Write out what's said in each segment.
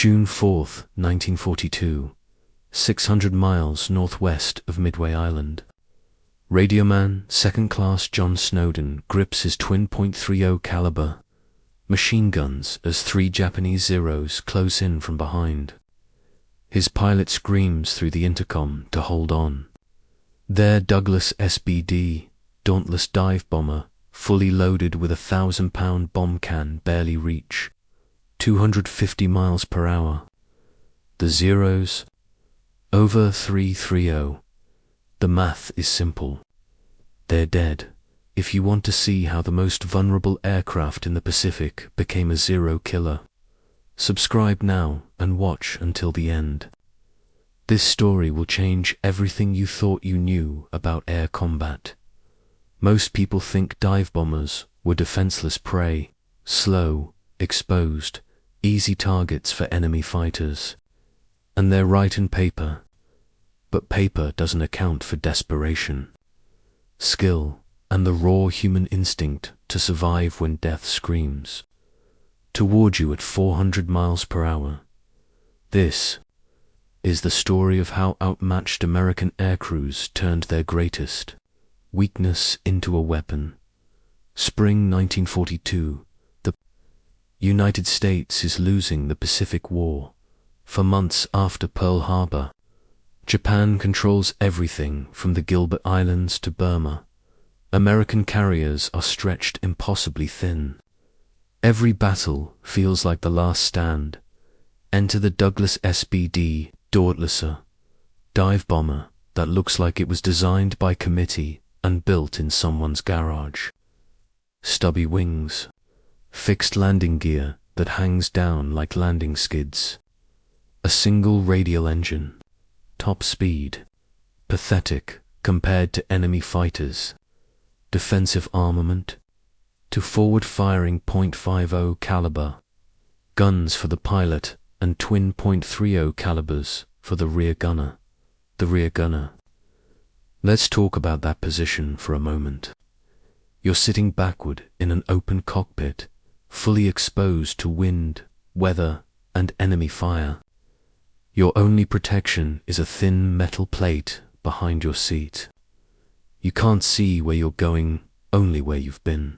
June 4, 1942, 600 miles northwest of Midway Island. Radioman Second Class John Snowden grips his twin .30 caliber machine guns as 3 Japanese Zeros close in from behind. His pilot screams through the intercom to hold on. Their Douglas SBD Dauntless dive bomber, fully loaded with a 1,000-pound bomb, can barely reach 250 miles per hour. The Zeros over 330. The math is simple. They're dead. If you want to see how the most vulnerable aircraft in the Pacific became a Zero killer, subscribe now and watch until the end. This story will change everything you thought you knew about air combat. Most people think dive bombers were defenseless prey, slow, exposed, easy targets for enemy fighters. And they're right in paper. But paper doesn't account for desperation, skill, and the raw human instinct to survive when death screams toward you at 400 miles per hour. This is the story of how outmatched American aircrews turned their greatest weakness into a weapon. Spring 1942, the United States is losing the Pacific War. For months after Pearl Harbor, Japan controls everything from the Gilbert Islands to Burma. American carriers are stretched impossibly thin. Every battle feels like the last stand. Enter the Douglas SBD Dauntless, dive bomber that looks like it was designed by committee and built in someone's garage. Stubby wings, fixed landing gear that hangs down like landing skids, a single radial engine, top speed, pathetic compared to enemy fighters, defensive armament, to forward-firing .50 caliber, guns for the pilot and twin .30 calibers for the rear gunner. The rear gunner. Let's talk about that position for a moment. You're sitting backward in an open cockpit, fully exposed to wind, weather, and enemy fire. Your only protection is a thin metal plate behind your seat. You can't see where you're going, only where you've been.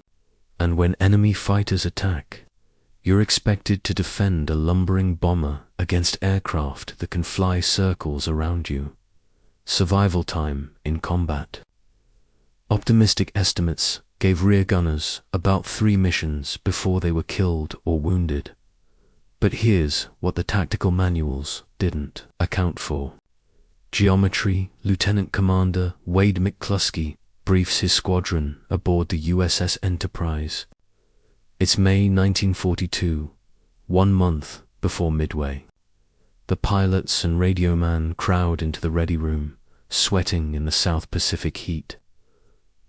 And when enemy fighters attack, you're expected to defend a lumbering bomber against aircraft that can fly circles around you. Survival time in combat. Optimistic estimates gave rear gunners about 3 missions before they were killed or wounded. But here's what the tactical manuals didn't account for. Geometry Lieutenant Commander Wade McCluskey briefs his squadron aboard the USS Enterprise. It's May 1942, 1 month before Midway. The pilots and radioman crowd into the ready room, sweating in the South Pacific heat.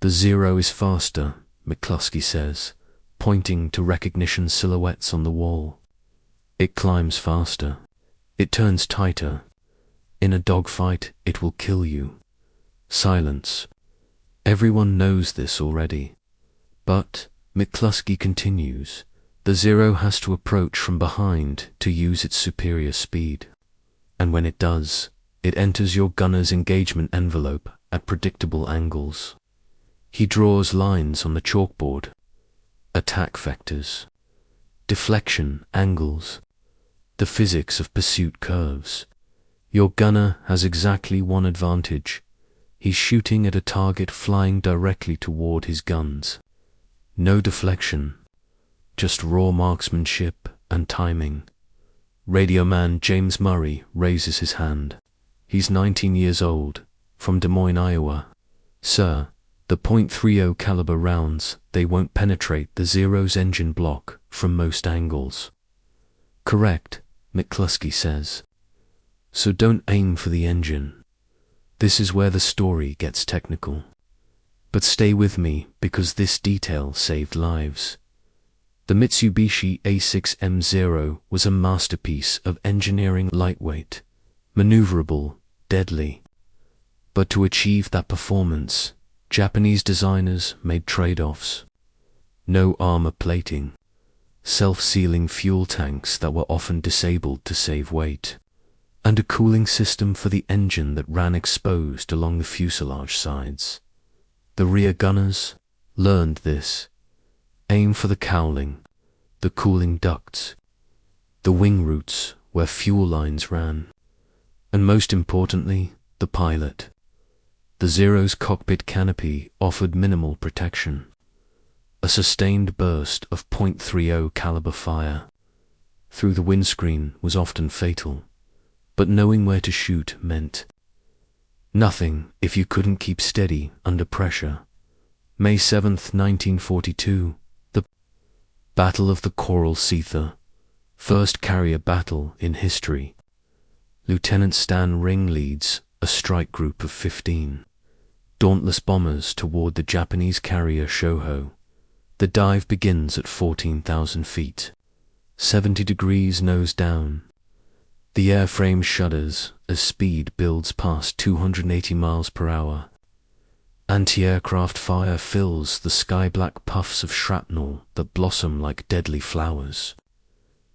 The Zero is faster, McCluskey says, pointing to recognition silhouettes on the wall. It climbs faster. It turns tighter. In a dogfight, it will kill you. Silence. Everyone knows this already. But, McCluskey continues, the Zero has to approach from behind to use its superior speed. And when it does, it enters your gunner's engagement envelope at predictable angles. He draws lines on the chalkboard. Attack vectors. Deflection angles. The physics of pursuit curves. Your gunner has exactly one advantage. He's shooting at a target flying directly toward his guns. No deflection, just raw marksmanship and timing. Radioman James Murray raises his hand. He's 19 years old, from Des Moines, Iowa. Sir, the .30 caliber rounds, they won't penetrate the Zero's engine block from most angles. Correct, McCluskey says. So don't aim for the engine. This is where the story gets technical. But stay with me because this detail saved lives. The Mitsubishi A6M0 was a masterpiece of engineering, lightweight, maneuverable, deadly. But to achieve that performance, Japanese designers made trade-offs. No armor plating. self-sealing fuel tanks that were often disabled to save weight, and a cooling system for the engine that ran exposed along the fuselage sides. The rear gunners learned this. Aim for the cowling, the cooling ducts, the wing roots where fuel lines ran, and most importantly, the pilot. The Zero's cockpit canopy offered minimal protection. A sustained burst of .30 caliber fire through the windscreen was often fatal, but knowing where to shoot meant nothing if you couldn't keep steady under pressure. May 7, 1942, the Battle of the Coral Seether, first carrier battle in history. Lieutenant Stan Ring leads a strike group of 15 Dauntless bombers toward the Japanese carrier Shoho. The dive begins at 14,000 feet, 70 degrees nose down. The airframe shudders as speed builds past 280 miles per hour. Anti-aircraft fire fills the sky-black puffs of shrapnel that blossom like deadly flowers.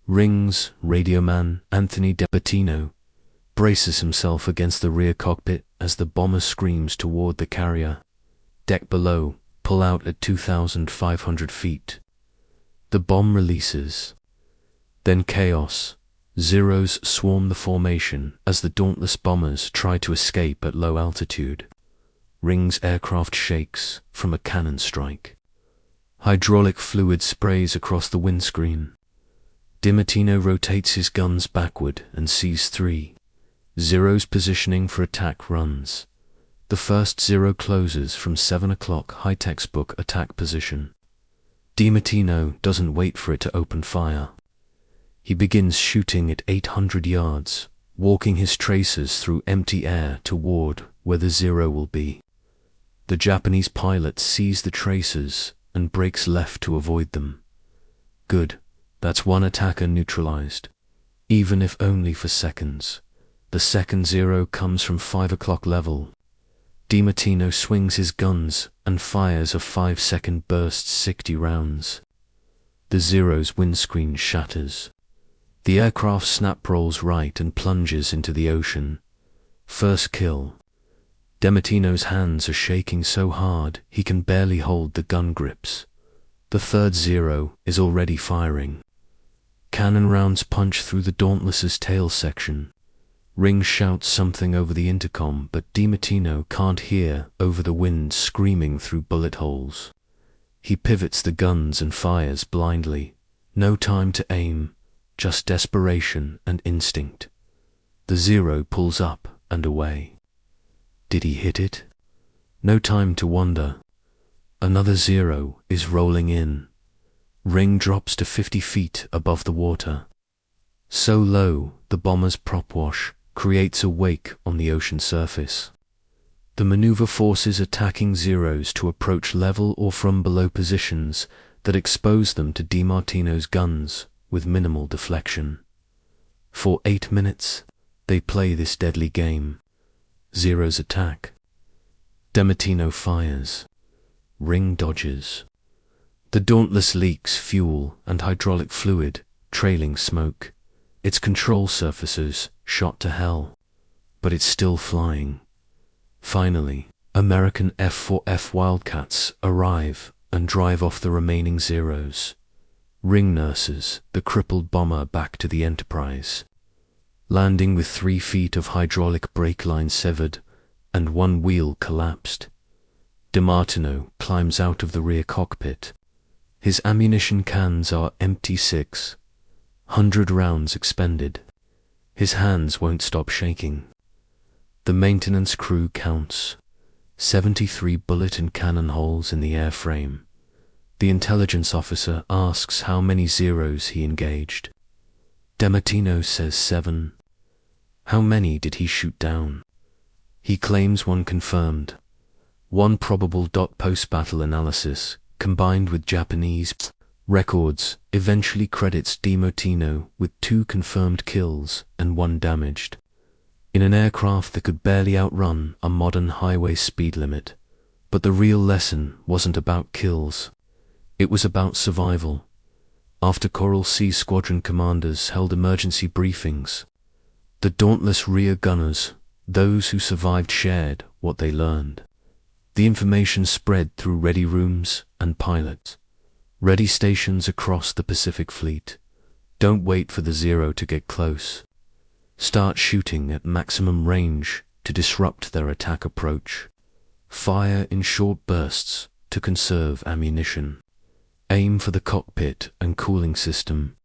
Ring's radioman Anthony DeBattino braces himself against the rear cockpit as the bomber screams toward the carrier. Deck below, pull out at 2,500 feet. The bomb releases. Then chaos. Zeros swarm the formation as the Dauntless bombers try to escape at low altitude. Ring's aircraft shakes from a cannon strike. Hydraulic fluid sprays across the windscreen. DiMartino rotates his guns backward and sees 3 Zeros positioning for attack runs. The first Zero closes from 7 o'clock high textbook attack position. DiMartino doesn't wait for it to open fire. He begins shooting at 800 yards, walking his tracers through empty air toward where the Zero will be. The Japanese pilot sees the tracers and breaks left to avoid them. Good, that's one attacker neutralized, even if only for seconds. The second Zero comes from 5 o'clock level. DiMartino swings his guns and fires a 5-second burst 60 rounds. The Zero's windscreen shatters. The aircraft snap rolls right and plunges into the ocean. First kill. DiMartino's hands are shaking so hard he can barely hold the gun grips. The third Zero is already firing. Cannon rounds punch through the Dauntless's tail section. Ring shouts something over the intercom, but DiMartino can't hear over the wind screaming through bullet holes. He pivots the guns and fires blindly. No time to aim, just desperation and instinct. The Zero pulls up and away. Did he hit it? No time to wonder. Another Zero is rolling in. Ring drops to 50 feet above the water. So low, the bomber's prop wash creates a wake on the ocean surface. The maneuver forces attacking Zeros to approach level or from below positions that expose them to DiMartino's guns with minimal deflection. For 8 minutes, they play this deadly game. Zeros attack. DiMartino fires. Ring dodges. The Dauntless leaks fuel and hydraulic fluid, trailing smoke. Its control surfaces shot to hell, but it's still flying. Finally, American F-4F Wildcats arrive and drive off the remaining Zeros. Ring nurses the crippled bomber back to the Enterprise. Landing with 3 feet of hydraulic brake line severed and 1 wheel collapsed. DiMartino climbs out of the rear cockpit. His ammunition cans are empty 600 rounds expended. His hands won't stop shaking. The maintenance crew counts 73 bullet and cannon holes in the airframe. The intelligence officer asks how many Zeros he engaged. DiMartino says 7. How many did he shoot down? He claims 1 confirmed. 1 probable. Post-battle analysis, combined with Japanese records, eventually credits DiMartino with 2 confirmed kills and 1 damaged. In an aircraft that could barely outrun a modern highway speed limit. But the real lesson wasn't about kills. It was about survival. After Coral Sea Squadron commanders held emergency briefings, the Dauntless rear gunners, those who survived, shared what they learned. The information spread through ready rooms and pilots, ready stations across the Pacific Fleet. Don't wait for the Zero to get close. Start shooting at maximum range to disrupt their attack approach. Fire in short bursts to conserve ammunition. Aim for the cockpit and cooling system.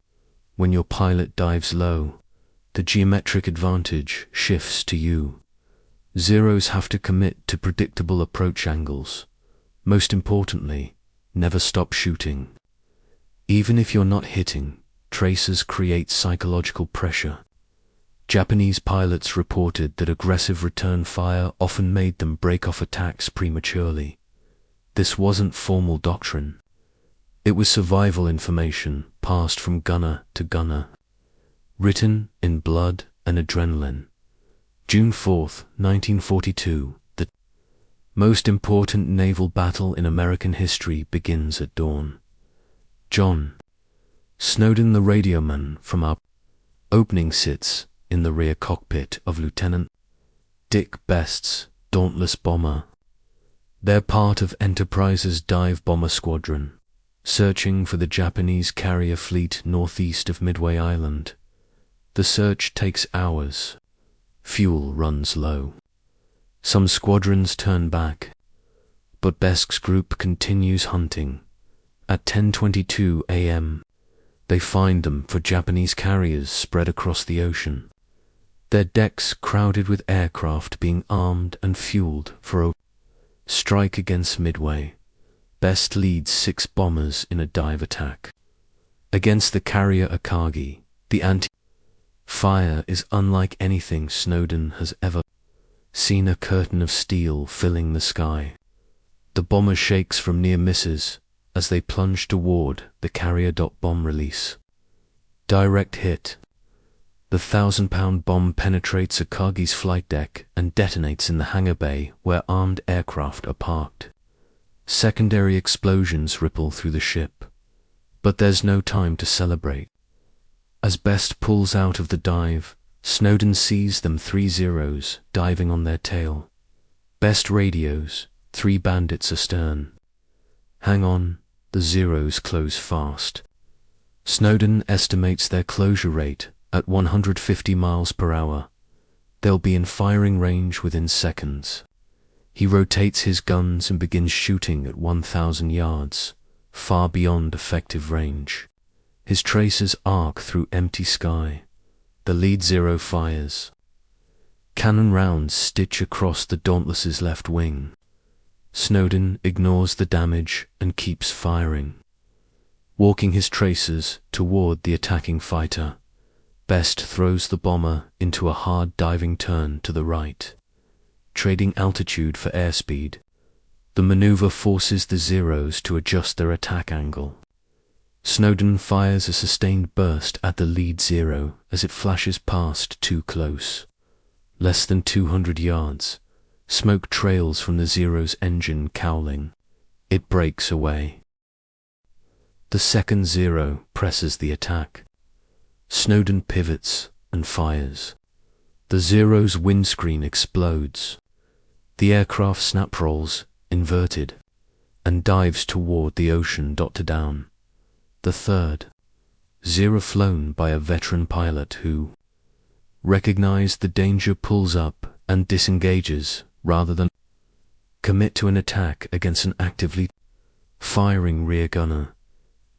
When your pilot dives low, the geometric advantage shifts to you. Zeros have to commit to predictable approach angles. Most importantly, never stop shooting. Even if you're not hitting, tracers create psychological pressure. Japanese pilots reported that aggressive return fire often made them break off attacks prematurely. This wasn't formal doctrine. It was survival information passed from gunner to gunner, written in blood and adrenaline. June 4, 1942, the most important naval battle in American history begins at dawn. John Snowden, the radioman from our opening, sits in the rear cockpit of Lieutenant Dick Best's Dauntless bomber. They're part of Enterprise's dive bomber squadron, searching for the Japanese carrier fleet northeast of Midway Island. The search takes hours. Fuel runs low. Some squadrons turn back, but Best's group continues hunting. At 10:22 a.m., they find them for Japanese carriers spread across the ocean. Their decks crowded with aircraft being armed and fueled for a strike against Midway. Best leads 6 bombers in a dive attack. Against the carrier Akagi, the anti-fire is unlike anything Snowden has ever seen, a curtain of steel filling the sky. The bomber shakes from near misses as they plunge toward the carrier. Bomb release. Direct hit. The 1,000-pound bomb penetrates Akagi's flight deck and detonates in the hangar bay where armed aircraft are parked. Secondary explosions ripple through the ship, but there's no time to celebrate. As Best pulls out of the dive, Snowden sees them 3 Zeros diving on their tail. Best radios, 3 bandits astern. Hang on, the Zeros close fast. Snowden estimates their closure rate at 150 miles per hour. They'll be in firing range within seconds. He rotates his guns and begins shooting at 1,000 yards, far beyond effective range. His tracers arc through empty sky. The lead Zero fires. Cannon rounds stitch across the Dauntless's left wing. Snowden ignores the damage and keeps firing. Walking his tracers toward the attacking fighter, Best throws the bomber into a hard diving turn to the right, trading altitude for airspeed. The maneuver forces the Zeros to adjust their attack angle. Snowden fires a sustained burst at the lead Zero as it flashes past too close. Less than 200 yards, smoke trails from the Zero's engine cowling. It breaks away. The second Zero presses the attack. Snowden pivots and fires. The Zero's windscreen explodes. The aircraft snap rolls, inverted, and dives toward the ocean. To down. The third Zero, flown by a veteran pilot who recognized the danger, pulls up and disengages rather than commit to an attack against an actively firing rear gunner.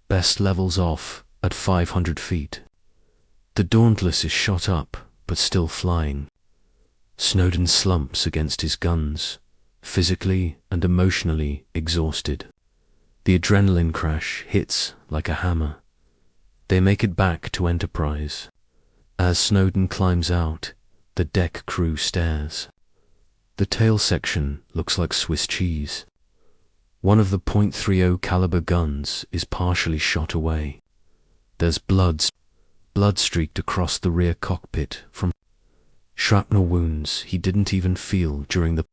Best levels off at 500 feet. The Dauntless is shot up, but still flying. Snowden slumps against his guns, physically and emotionally exhausted. The adrenaline crash hits like a hammer. They make it back to Enterprise. As Snowden climbs out, the deck crew stares. The tail section looks like Swiss cheese. One of the .30 caliber guns is partially shot away. There's blood streaked across the rear cockpit from shrapnel wounds he didn't even feel during the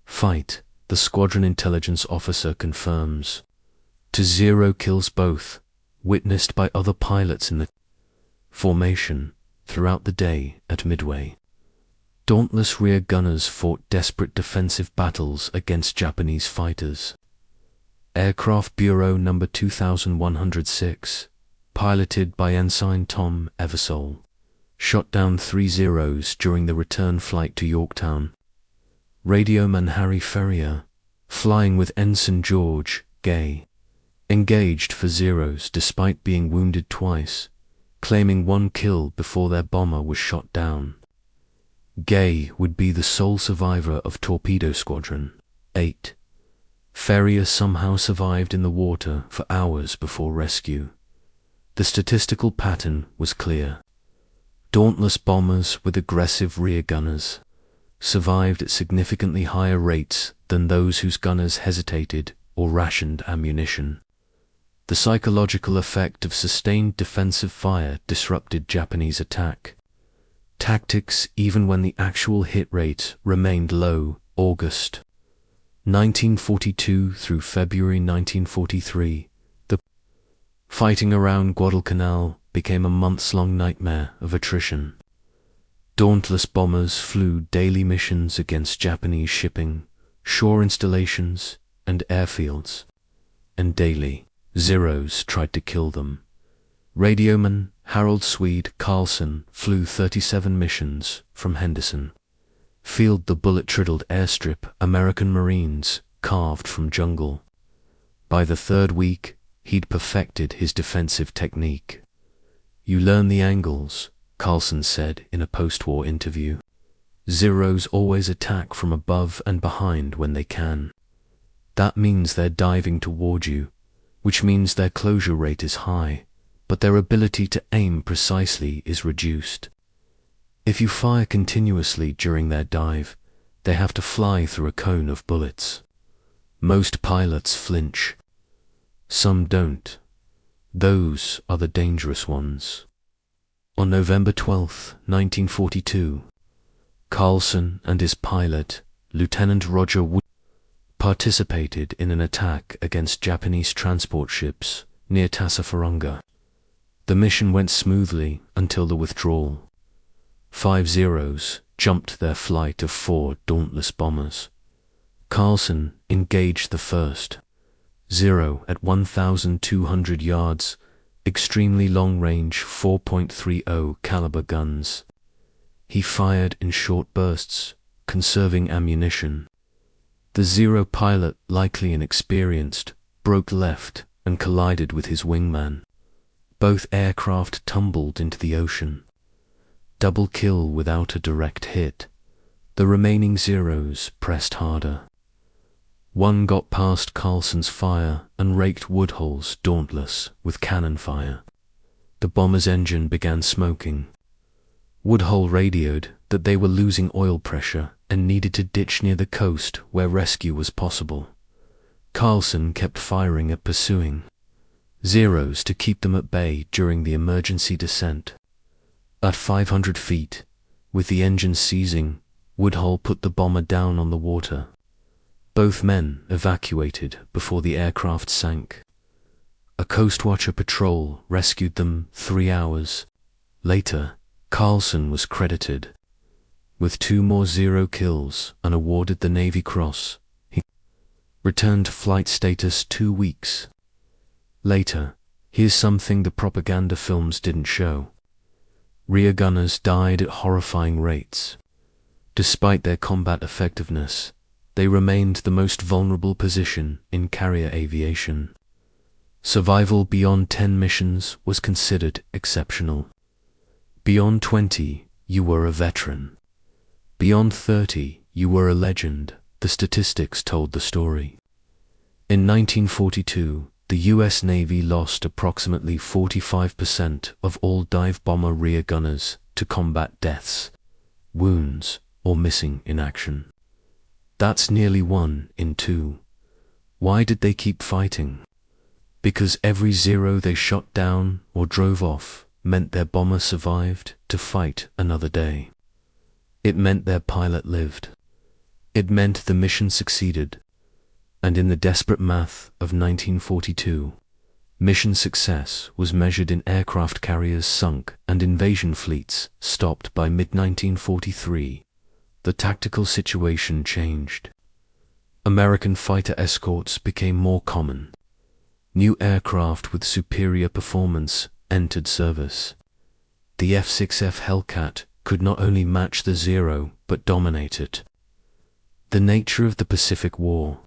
fight. The squadron intelligence officer confirms. To Zero kills both, witnessed by other pilots in the formation throughout the day at Midway. Dauntless rear gunners fought desperate defensive battles against Japanese fighters. Aircraft Bureau No. 2106, piloted by Ensign Tom Eversole, shot down 3 Zeros during the return flight to Yorktown. Radioman Harry Ferrier, flying with Ensign George Gay, engaged for Zeros despite being wounded twice, claiming 1 kill before their bomber was shot down. Gay would be the sole survivor of Torpedo Squadron 8. Ferrier somehow survived in the water for hours before rescue. The statistical pattern was clear. Dauntless bombers with aggressive rear gunners survived at significantly higher rates than those whose gunners hesitated or rationed ammunition. The psychological effect of sustained defensive fire disrupted Japanese attack tactics even when the actual hit rate remained low. August 1942 through February 1943, the fighting around Guadalcanal became a months-long nightmare of attrition. Dauntless bombers flew daily missions against Japanese shipping, shore installations, and airfields, and daily Zeros tried to kill them. Radioman Harold Swede Carlson flew 37 missions from Henderson Field, the bullet-riddled airstrip American Marines carved from jungle. By the 3rd week, he'd perfected his defensive technique. "You learn the angles," Carlson said in a post-war interview. "Zeros always attack from above and behind when they can. That means they're diving toward you, which means their closure rate is high, but their ability to aim precisely is reduced. If you fire continuously during their dive, they have to fly through a cone of bullets. Most pilots flinch. Some don't. Those are the dangerous ones." On November 12, 1942, Carlson and his pilot, Lieutenant Roger Wood, participated in an attack against Japanese transport ships near Tassafaronga. The mission went smoothly until the withdrawal. 5 Zeros jumped their flight of 4 Dauntless bombers. Carlson engaged the first Zero at 1,200 yards, extremely long-range 4.30 caliber guns. He fired in short bursts, conserving ammunition. The Zero pilot, likely inexperienced, broke left and collided with his wingman. Both aircraft tumbled into the ocean. Double kill without a direct hit. The remaining Zeros pressed harder. One got past Carlson's fire and raked Woodhull's Dauntless with cannon fire. The bomber's engine began smoking. Woodhull radioed that they were losing oil pressure and needed to ditch near the coast where rescue was possible. Carlson kept firing at pursuing Zeros to keep them at bay during the emergency descent. At 500 feet, with the engine seizing, Woodhull put the bomber down on the water. Both men evacuated before the aircraft sank. A Coast Watcher patrol rescued them 3 hours later. Carlson was credited with 2 more Zero kills and awarded the Navy Cross. He returned to flight status 2 weeks later. Here's something the propaganda films didn't show. Rear gunners died at horrifying rates. Despite their combat effectiveness, they remained the most vulnerable position in carrier aviation. Survival beyond 10 missions was considered exceptional. Beyond 20, you were a veteran. Beyond 30, you were a legend. The statistics told the story. In 1942, the U.S. Navy lost approximately 45% of all dive bomber rear gunners to combat deaths, wounds, or missing in action. That's nearly 1 in 2. Why did they keep fighting? Because every Zero they shot down or drove off meant their bomber survived to fight another day. It meant their pilot lived. It meant the mission succeeded. And in the desperate math of 1942, Mission success was measured in aircraft carriers sunk and invasion fleets stopped by mid-1943. The tactical situation changed. American fighter escorts became more common. New aircraft with superior performance entered service. The F-6F Hellcat could not only match the Zero but dominate it. The nature of the Pacific War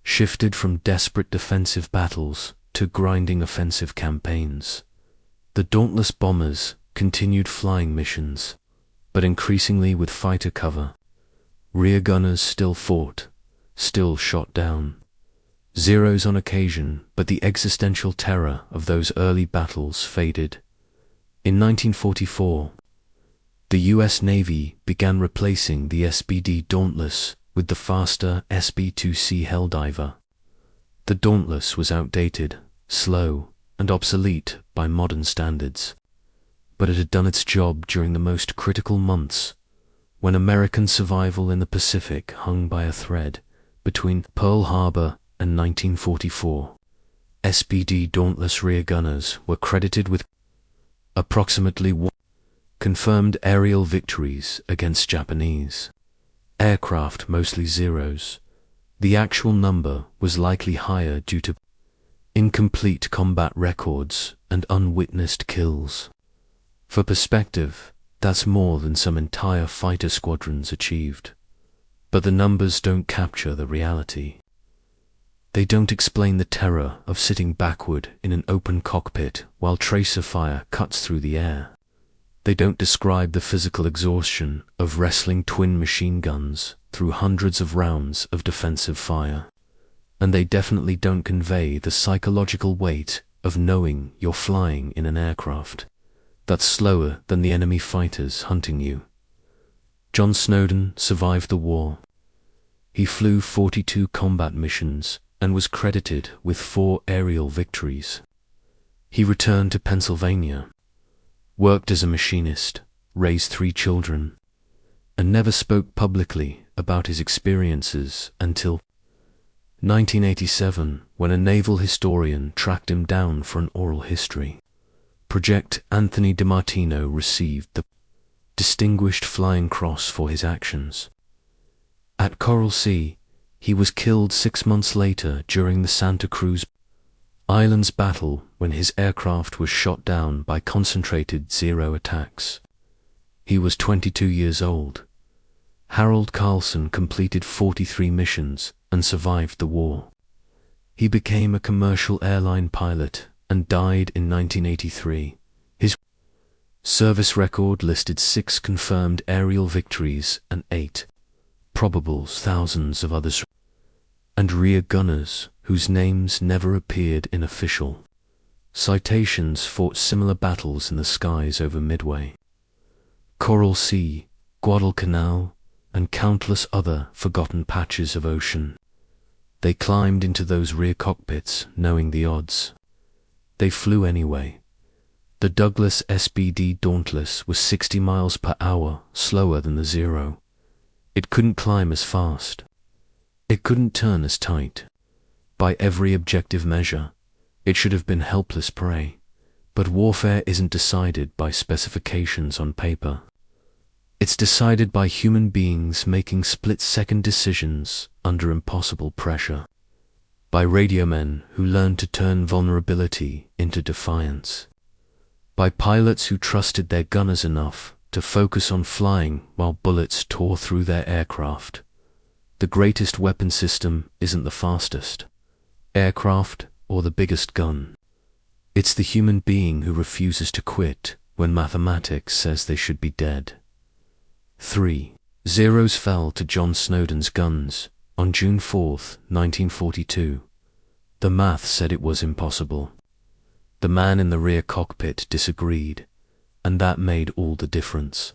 shifted from desperate defensive battles to grinding offensive campaigns. The Dauntless bombers continued flying missions, but increasingly with fighter cover. Rear gunners still fought, still shot down. Zeros on occasion, but the existential terror of those early battles faded. In 1944, the U.S. Navy began replacing the SBD Dauntless with the faster SB-2C Helldiver. The Dauntless was outdated, slow, and obsolete by modern standards, but it had done its job during the most critical months, when American survival in the Pacific hung by a thread between Pearl Harbor and 1944. SBD Dauntless rear gunners were credited with approximately 1 confirmed aerial victories against Japanese aircraft, mostly Zeros. The actual number was likely higher due to incomplete combat records and unwitnessed kills. For perspective, that's more than some entire fighter squadrons achieved. But the numbers don't capture the reality. They don't explain the terror of sitting backward in an open cockpit while tracer fire cuts through the air. They don't describe the physical exhaustion of wrestling twin machine guns through hundreds of rounds of defensive fire. And they definitely don't convey the psychological weight of knowing you're flying in an aircraft that's slower than the enemy fighters hunting you. John Snowden survived the war. He flew 42 combat missions and was credited with 4 aerial victories. He returned to Pennsylvania, worked as a machinist, raised 3 children, and never spoke publicly about his experiences until 1987, when a naval historian tracked him down for an oral history. Project Anthony DiMartino received the Distinguished Flying Cross for his actions. At Coral Sea, he was killed 6 months later during the Santa Cruz Islands battle when his aircraft was shot down by concentrated Zero attacks. He was 22 years old. Harold Carlson completed 43 missions and survived the war. He became a commercial airline pilot and died in 1983. His service record listed 6 confirmed aerial victories and 8 probables, thousands of others, and rear gunners whose names never appeared in official citations fought similar battles in the skies over Midway, Coral Sea, Guadalcanal, and countless other forgotten patches of ocean. They climbed into those rear cockpits knowing the odds. They flew anyway. The Douglas SBD Dauntless was 60 miles per hour slower than the Zero. It couldn't climb as fast. It couldn't turn as tight. By every objective measure, it should have been helpless prey. But warfare isn't decided by specifications on paper. It's decided by human beings making split-second decisions under impossible pressure. By radiomen who learned to turn vulnerability into defiance. By pilots who trusted their gunners enough to focus on flying while bullets tore through their aircraft. The greatest weapon system isn't the fastest aircraft or the biggest gun. It's the human being who refuses to quit when mathematics says they should be dead. 3. Zeros fell to John Snowden's guns on June 4, 1942. The math said it was impossible. The man in the rear cockpit disagreed, and that made all the difference.